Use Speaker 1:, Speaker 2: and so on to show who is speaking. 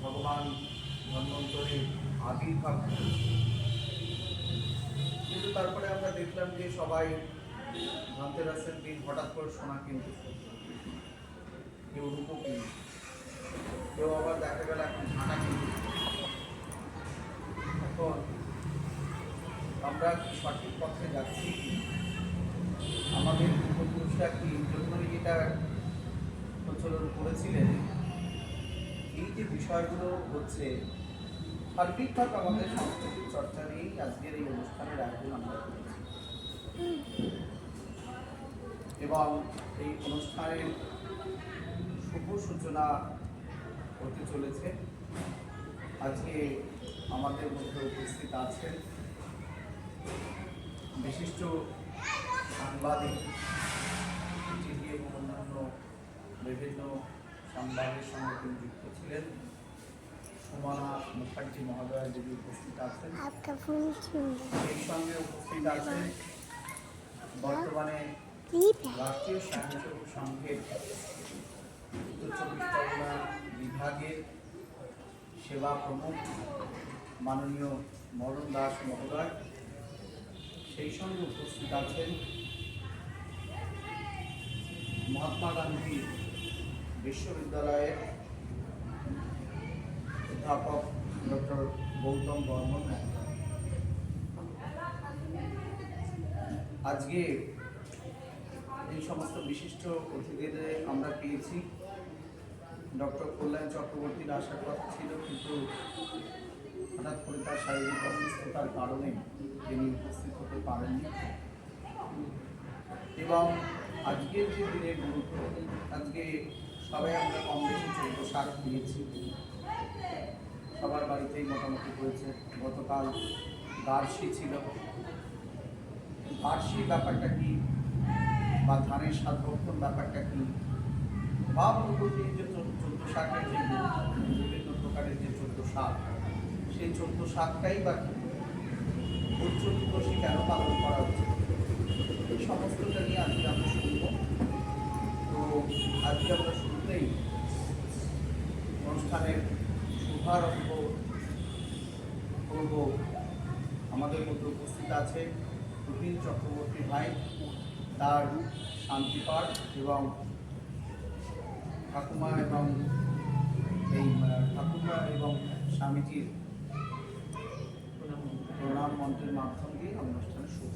Speaker 1: ভগবান ধন্বন্তরীর আবির্ভাব ঘটেছে। কিন্তু তারপরে আমরা দেখলাম যে সবাই ধনতেরাসের দিন হঠাৎ করে সোনা কিনতেছে, কেউ রূপো কিনছে, কেউ আবার দেখা গেল এখন ঝাঁটা কিনতেছে। এখন আমরা কি সঠিক পথে যাচ্ছি? আমাদের পূর্বপুরুষরা কি এই জন্যই এটা প্রচলন করেছিলেন? এই যে বিষয়গুলো হচ্ছে, সার্বিকভাবে আমাদের সংস্কৃতির চর্চা নিয়েই আজকের এই অনুষ্ঠানের আয়োজন আমরা করেছি। এবং এই অনুষ্ঠানের শুভ সূচনা হতে চলেছে। আজকে আমাদের মধ্যে উপস্থিত আছেন বিশিষ্ট সাংবাদিক, টিভি এবং অন্যান্য বিভিন্ন সংবাদের সঙ্গে তিনি যুক্ত ছিলেন, সুমনা মুখার্জি মহোদয় যিনি উপস্থিত আছেন। এই সঙ্গে উপস্থিত আছেন বর্তমানে রাষ্ট্রীয় স্বয়ংসেবক সংঘের উত্তর চব্বিশ পরগনা বিভাগের সেবা প্রমুখ মাননীয় মরণ দাস মহোদয়। সেই সঙ্গে উপস্থিত আছেন মহাত্মা গান্ধী বিশ্ববিদ্যালয়ের অধ্যাপক ডক্টর গৌতম বর্মন মহোদয়। আজকে এই সমস্ত বিশিষ্ট অতিথিদের আমরা পেয়েছি। ডক্টর কল্যাণ চক্রবর্তীর আসার কথা ছিল, কিন্তু হঠাৎ করে তার শারীরিক অসুস্থতার কারণে তিনি উপস্থিত হতে পারেননি। এবং আজকের যে দিনের গুরুত্ব, আজকে সবাই আমরা কম বেশি 14 শাক দিয়েছি, সবার বাড়িতেই মোটামুটি হয়েছে। গতকাল বার্ষি ছিল। বার্ষি ব্যাপারটা কি, বা ধানের সাধক্ষণ ব্যাপারটা কি, বা পূর্ববর্তী যে 14 শাকের যে বিভিন্ন প্রকারের যে 14 শাক, সেই 14 শাকটাই বা কি, ভূত চতুর্দশী কেন পালন করা উচিত, এই সমস্তটা নিয়ে আজকে আমরা শুনব। তো আজকে আমরা শুরুতেই অনুষ্ঠানের শুভারম্ভ করব। আমাদের মধ্যে উপস্থিত আছে রবীন চক্রবর্তী ভাই, তার শান্তিপাঠ এবং ঠাকুমা এবং স্বামীজির প্রণাম মন্ত্রের মাধ্যম দিয়ে অনুষ্ঠানের শুভ